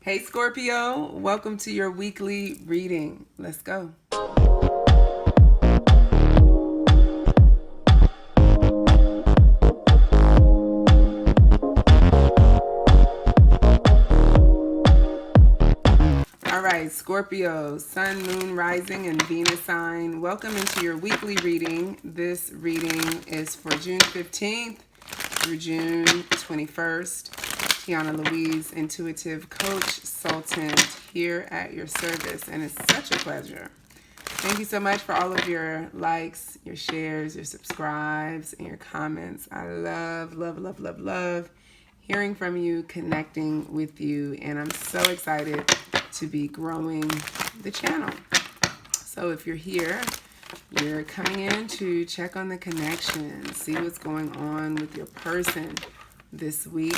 Hey Scorpio, welcome to your weekly reading. Let's go. All right, Scorpio, Sun, Moon, Rising, and Venus sign. Welcome into your weekly reading. This reading is for June 15th through June 21st. Tiana Louise, intuitive coach, sultan, here at your service, and it's such a pleasure. Thank you so much for all of your likes, your shares, your subscribes, and your comments. I love hearing from you, connecting with you, and I'm so excited to be growing the channel. So if you're here, you're coming in to check on the connection, see what's going on with your person this week.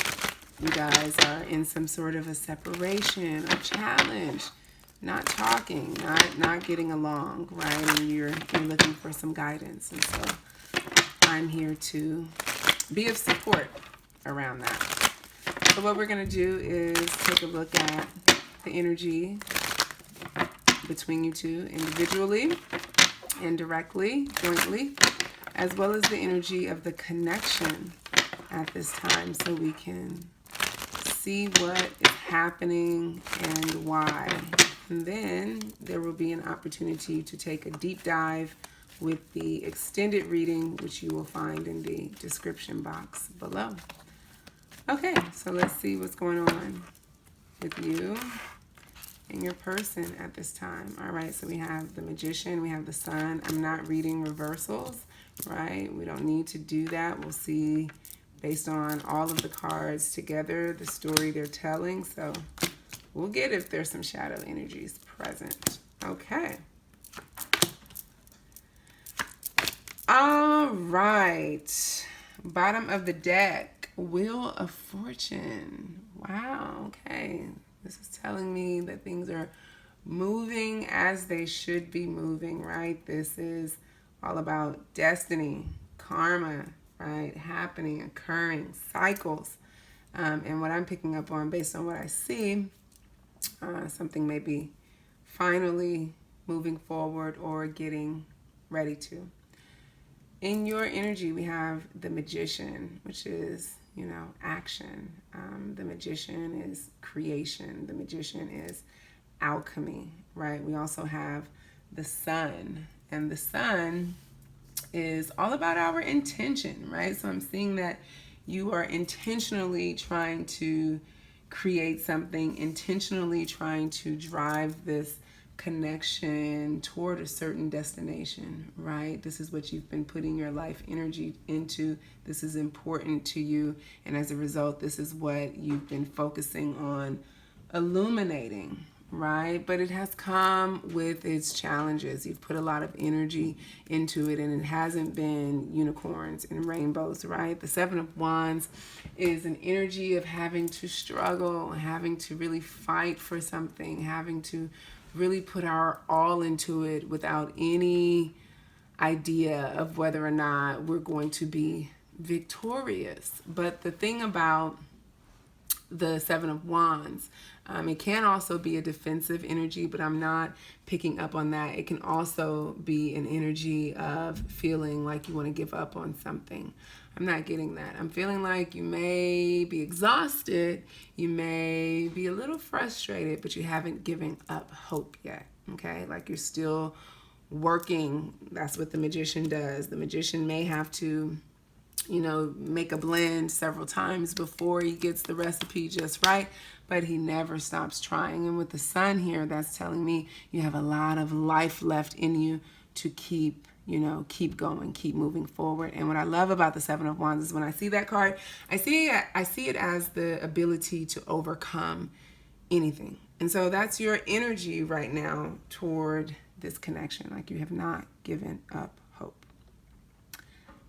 You guys are in some sort of a separation or challenge, not talking, not getting along, right? And you're looking for some guidance. And so I'm here to be of support around that. So what we're going to do is take a look at the energy between you two individually and directly, jointly, as well as the energy of the connection at this time, so we can see what is happening and why. And then there will be an opportunity to take a deep dive with the extended reading, which you will find in the description box below. Okay, so let's see what's going on with you and your person at this time. All right, so we have the Magician, we have the Sun. I'm not reading reversals, right? We don't need to do that. We'll see based on all of the cards together, the story they're telling. So we'll get if there's some shadow energies present. Okay. All right. Bottom of the deck, Wheel of Fortune. Wow, okay. This is telling me that things are moving as they should be moving, right? This is all about destiny, karma, right? Happening, occurring, cycles. And what I'm picking up on based on what I see, something may be finally moving forward or getting ready to. In your energy, we have the Magician, which is, action. The Magician is creation. The Magician is alchemy, right? We also have the Sun, and the Sun is all about our intention, right? So I'm seeing that you are intentionally trying to create something, intentionally trying to drive this connection toward a certain destination, right? This is what you've been putting your life energy into. This is important to you. And as a result, this is what you've been focusing on illuminating, right? But it has come with its challenges. You've put a lot of energy into it, and it hasn't been unicorns and rainbows, right? The Seven of Wands is an energy of having to struggle, having to really fight for something, having to really put our all into it without any idea of whether or not we're going to be victorious. But the thing about the Seven of Wands, it can also be a defensive energy, but I'm not picking up on that. It can also be an energy of feeling like you want to give up on something. I'm not getting that. I'm feeling like you may be exhausted, you may be a little frustrated, but you haven't given up hope yet, okay? Like you're still working. That's what the Magician does. The Magician may have to make a blend several times before he gets the recipe just right, but he never stops trying. And with the Sun here, that's telling me you have a lot of life left in you to keep going, keep moving forward. And what I love about the Seven of Wands is when I see that card, I see it as the ability to overcome anything. And so that's your energy right now toward this connection. Like you have not given up hope.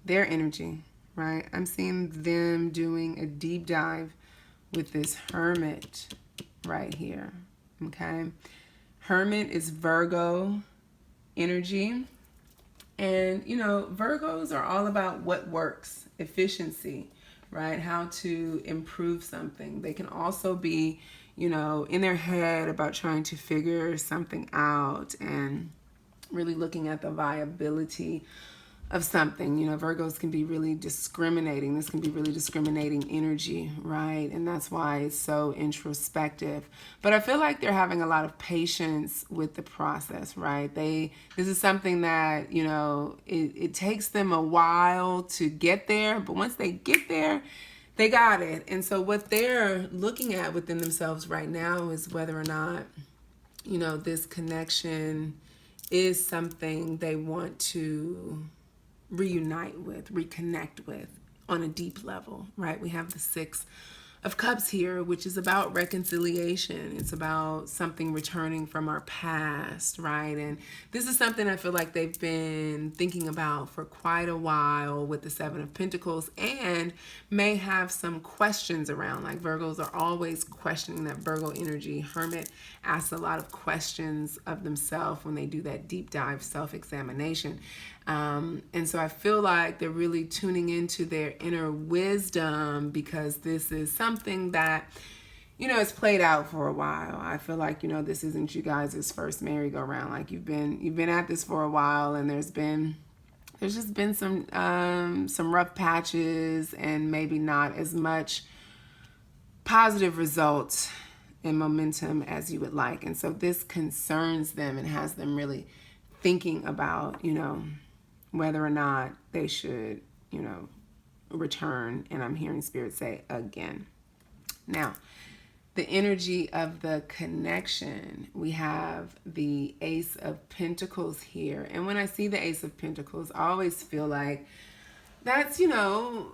Their energy, right? I'm seeing them doing a deep dive with this Hermit right here, okay? Hermit is Virgo energy. And, Virgos are all about what works, efficiency, right? How to improve something. They can also be, in their head about trying to figure something out and really looking at the viability of something. Virgos can be really discriminating. This can be really discriminating energy, right? And that's why it's so introspective. But I feel like they're having a lot of patience with the process, right? This is something that, it takes them a while to get there, but once they get there, they got it. And so what they're looking at within themselves right now is whether or not, this connection is something they want to reunite with, reconnect with on a deep level, right? We have the Six of Cups here, which is about reconciliation. It's about something returning from our past, right? And this is something I feel like they've been thinking about for quite a while with the Seven of Pentacles, and may have some questions around. Like Virgos are always questioning. That Virgo energy. Hermit asks a lot of questions of themselves when they do that deep dive self-examination. And so I feel like they're really tuning into their inner wisdom, because this is something that, it's played out for a while. I feel like, this isn't you guys' first merry-go-round. Like you've been at this for a while, and there's just been some rough patches, and maybe not as much positive results and momentum as you would like. And so this concerns them and has them really thinking about, whether or not they should, return. And I'm hearing Spirit say again. Now, the energy of the connection, we have the Ace of Pentacles here. And when I see the Ace of Pentacles, I always feel like that's, a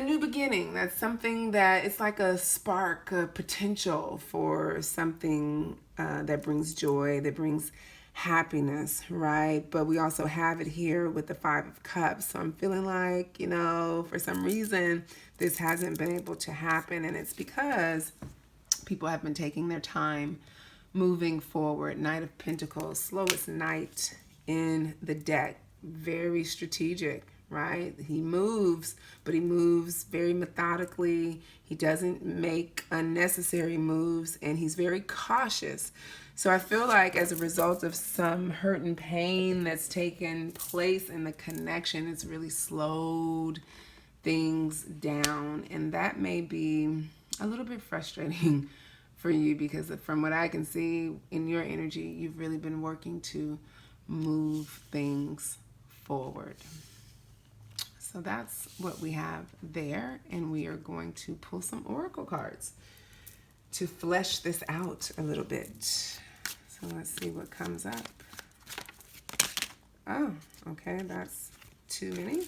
new beginning. That's something that it's like a spark, a potential for something that brings joy, that brings happiness, right? But we also have it here with the Five of Cups. So I'm feeling like, for some reason, this hasn't been able to happen. And it's because people have been taking their time moving forward. Knight of Pentacles, slowest knight in the deck. Very strategic, right? He moves, but he moves very methodically. He doesn't make unnecessary moves, and he's very cautious. So I feel like as a result of some hurt and pain that's taken place in the connection, it's really slowed things down. And that may be a little bit frustrating for you, because from what I can see in your energy, you've really been working to move things forward. So that's what we have there. And we are going to pull some oracle cards to flesh this out a little bit. So let's see what comes up. Oh, okay, that's too many.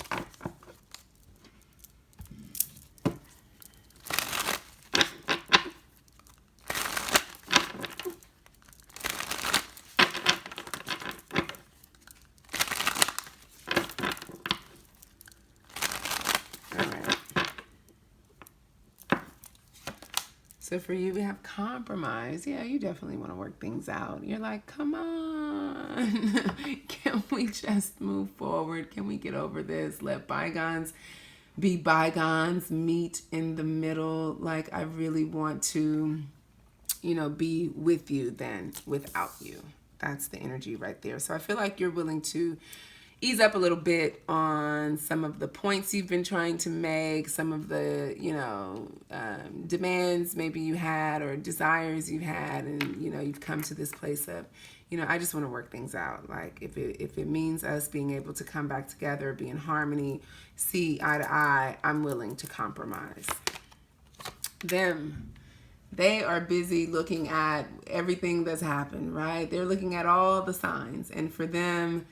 So for you, we have compromise. Yeah, you definitely want to work things out. You're like, come on. Can we just move forward? Can we get over this? Let bygones be bygones. Meet in the middle. Like, I really want to, be with you than without you. That's the energy right there. So I feel like you're willing to ease up a little bit on some of the points you've been trying to make, some of the, demands maybe you had or desires you had, and, you've come to this place of, I just want to work things out. Like if it means us being able to come back together, be in harmony, see eye to eye, I'm willing to compromise. They are busy looking at everything that's happened, right? They're looking at all the signs, and for them,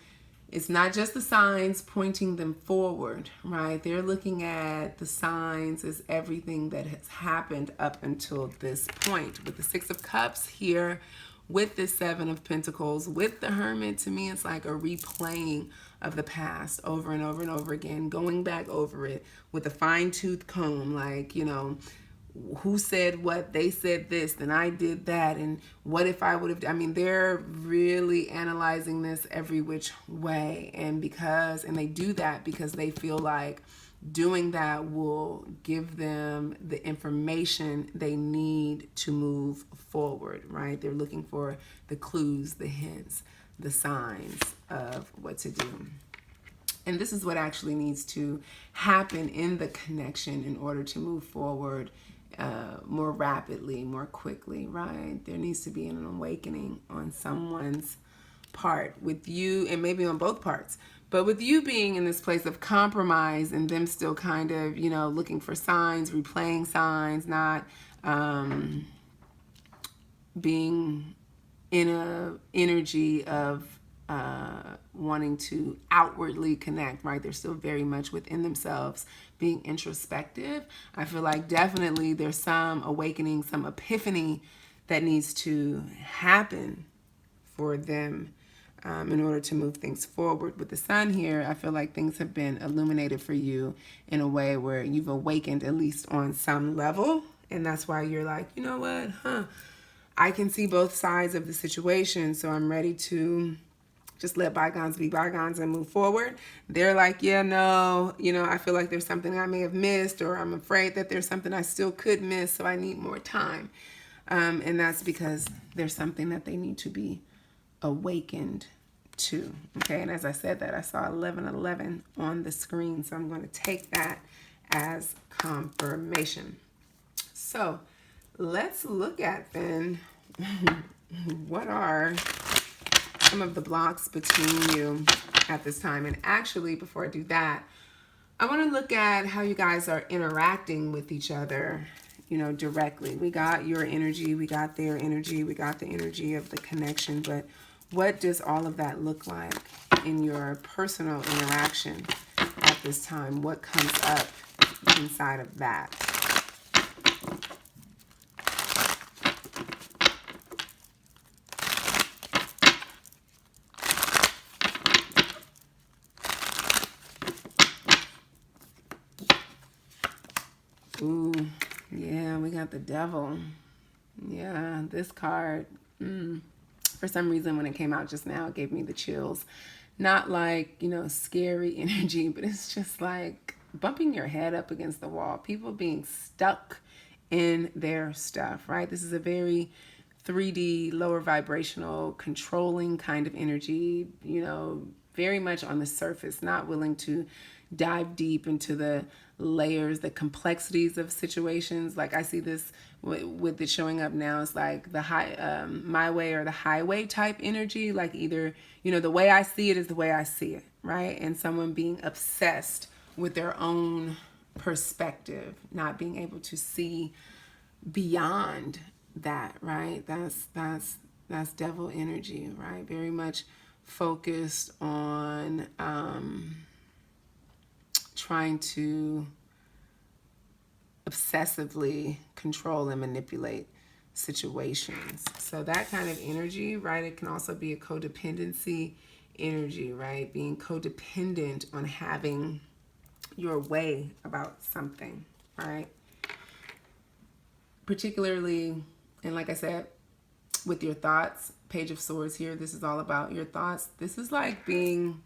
it's not just the signs pointing them forward, right? They're looking at the signs as everything that has happened up until this point. With the Six of Cups here, with the Seven of Pentacles, with the Hermit, to me, it's like a replaying of the past over and over and over again, going back over it with a fine-tooth comb, like, who said what, they said this, then I did that, and what if I would have, they're really analyzing this every which way, and they do that because they feel like doing that will give them the information they need to move forward, right? They're looking for the clues, the hints, the signs of what to do. And this is what actually needs to happen in the connection in order to move forward more rapidly, more quickly, right? There needs to be an awakening on someone's part with you, and maybe on both parts. But with you being in this place of compromise and them still kind of, you know, looking for signs, replaying signs, not being in a energy of wanting to outwardly connect, right? They're still very much within themselves, being introspective. I feel like definitely there's some awakening, some epiphany that needs to happen for them in order to move things forward. With the sun here, I feel like things have been illuminated for you in a way where you've awakened at least on some level. And that's why you're like, you know what, I can see both sides of the situation, so I'm ready to just let bygones be bygones and move forward. They're like, yeah, no, you know, I feel like there's something I may have missed, or I'm afraid that there's something I still could miss, so I need more time. And that's because there's something that they need to be awakened to. Okay, and as I said that, I saw 1111 on the screen, so I'm going to take that as confirmation. So let's look at then what are some of the blocks between you at this time. And actually, before I do that, I want to look at how you guys are interacting with each other, you know, directly. We got your energy, we got their energy, we got the energy of the connection, but what does all of that look like in your personal interaction at this time? What comes up inside of that? Ooh, yeah, we got the devil. Yeah, this card, for some reason when it came out just now, it gave me the chills. Not like, you know, scary energy, but it's just like bumping your head up against the wall. People being stuck in their stuff, right? This is a very 3D, lower vibrational, controlling kind of energy, you know, very much on the surface, not willing to dive deep into the layers, the complexities of situations. Like I see this with it showing up now. It's like the my way or the highway type energy. Like either, you know, the way I see it is the way I see it, right? And someone being obsessed with their own perspective, not being able to see beyond that, right? That's devil energy, right? Very much focused on trying to obsessively control and manipulate situations. So that kind of energy, right? It can also be a codependency energy, right? Being codependent on having your way about something, right? Particularly, and like I said, with your thoughts, Page of Swords here, this is all about your thoughts. This is like being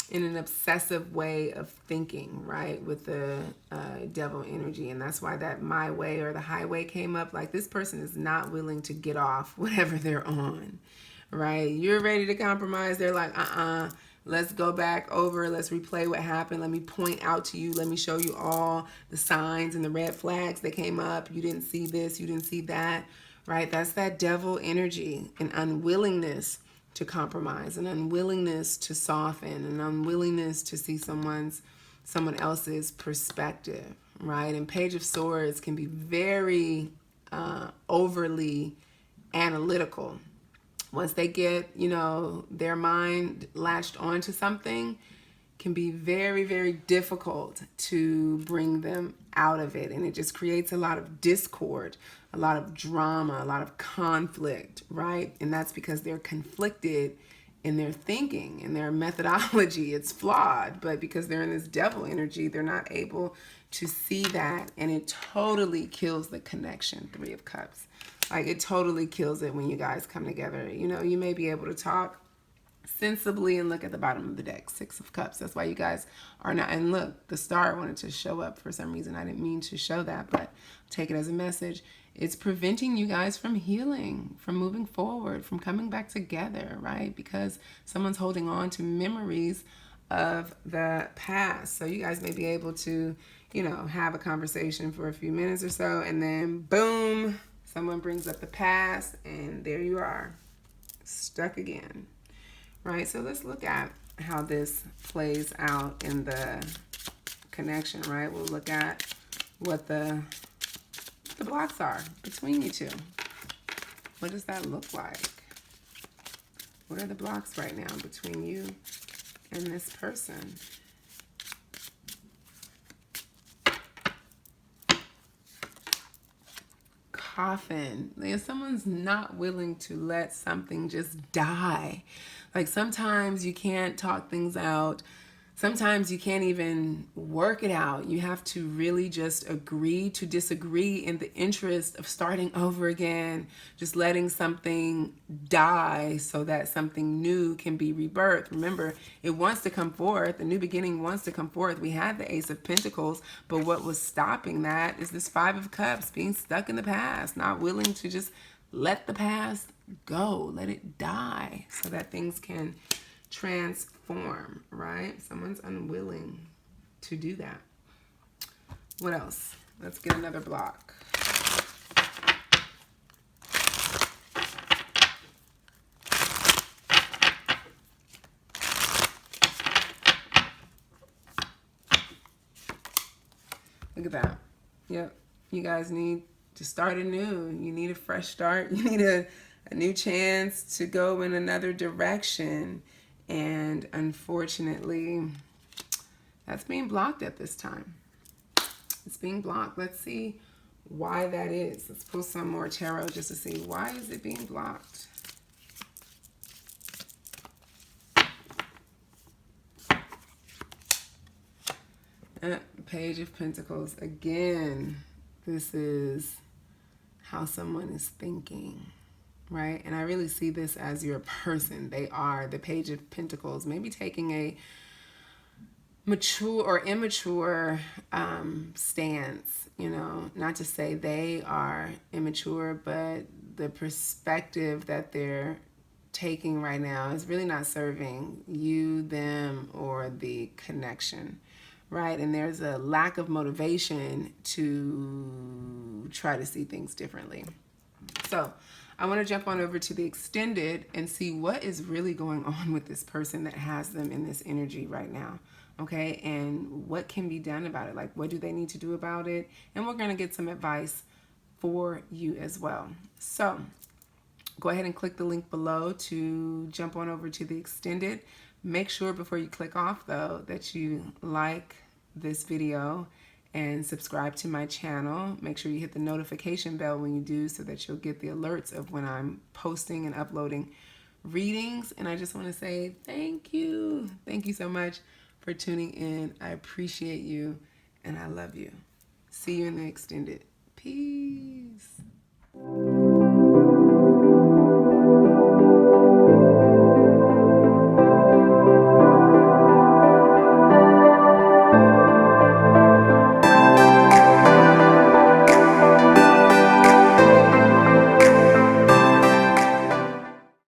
in an obsessive way of thinking, right, with the devil energy. And that's why that my way or the highway came up. Like this person is not willing to get off whatever they're on, right? You're ready to compromise. They're like, let's go back over. Let's replay what happened. Let me point out to you. Let me show you all the signs and the red flags that came up. You didn't see this. You didn't see that, right? That's that devil energy, an unwillingness to compromise, an unwillingness to soften, an unwillingness to see someone else's perspective, right? And Page of Swords can be very overly analytical. Once they get, you know, their mind latched onto something, can be very, very difficult to bring them out of it. And it just creates a lot of discord, a lot of drama, a lot of conflict, right? And that's because they're conflicted in their thinking and their methodology. It's flawed, but because they're in this devil energy, they're not able to see that. And it totally kills the connection, Three of Cups. Like it totally kills it when you guys come together. You know, you may be able to talk sensibly and look at the bottom of the deck. 6 of Cups. That's why you guys are not, and look, the star wanted to show up for some reason. I didn't mean to show that, but take it as a message. It's preventing you guys from healing, from moving forward, from coming back together, right? Because someone's holding on to memories of the past. So you guys may be able to, you know, have a conversation for a few minutes or so, and then boom, someone brings up the past, and there you are, stuck again, right? So let's look at how this plays out in the connection, right? We'll look at what the blocks are between you two. What does that look like? What are the blocks right now between you and this person? Coffin. If someone's not willing to let something just die. Like sometimes you can't talk things out. Sometimes you can't even work it out. You have to really just agree to disagree in the interest of starting over again, just letting something die so that something new can be rebirthed. Remember, it wants to come forth. The new beginning wants to come forth. We had the Ace of Pentacles, but what was stopping that is this 5 of Cups, being stuck in the past, not willing to just let the past go, let it die so that things can transform, right? Someone's unwilling to do that. What else? Let's get another block. Look at that. Yep. You guys need to start anew. You need a fresh start. You need a new chance to go in another direction. And unfortunately, that's being blocked at this time. It's being blocked. Let's see why that is. Let's pull some more tarot just to see why is it being blocked. Page of Pentacles. Again, this is how someone is thinking. Right? And I really see this as your person. They are the Page of Pentacles, maybe taking a mature or immature stance, you know, not to say they are immature, but the perspective that they're taking right now is really not serving you, them, or the connection, right? And there's a lack of motivation to try to see things differently. So I want to jump on over to the extended and see what is really going on with this person that has them in this energy right now. Okay, and what can be done about it? Like, what do they need to do about it? And we're going to get some advice for you as well. So go ahead and click the link below to jump on over to the extended. Make sure before you click off, though, that you like this video and subscribe to my channel. Make sure you hit the notification bell when you do so that you'll get the alerts of when I'm posting and uploading readings. And I just want to say thank you. Thank you so much for tuning in. I appreciate you and I love you. See you in the extended. Peace.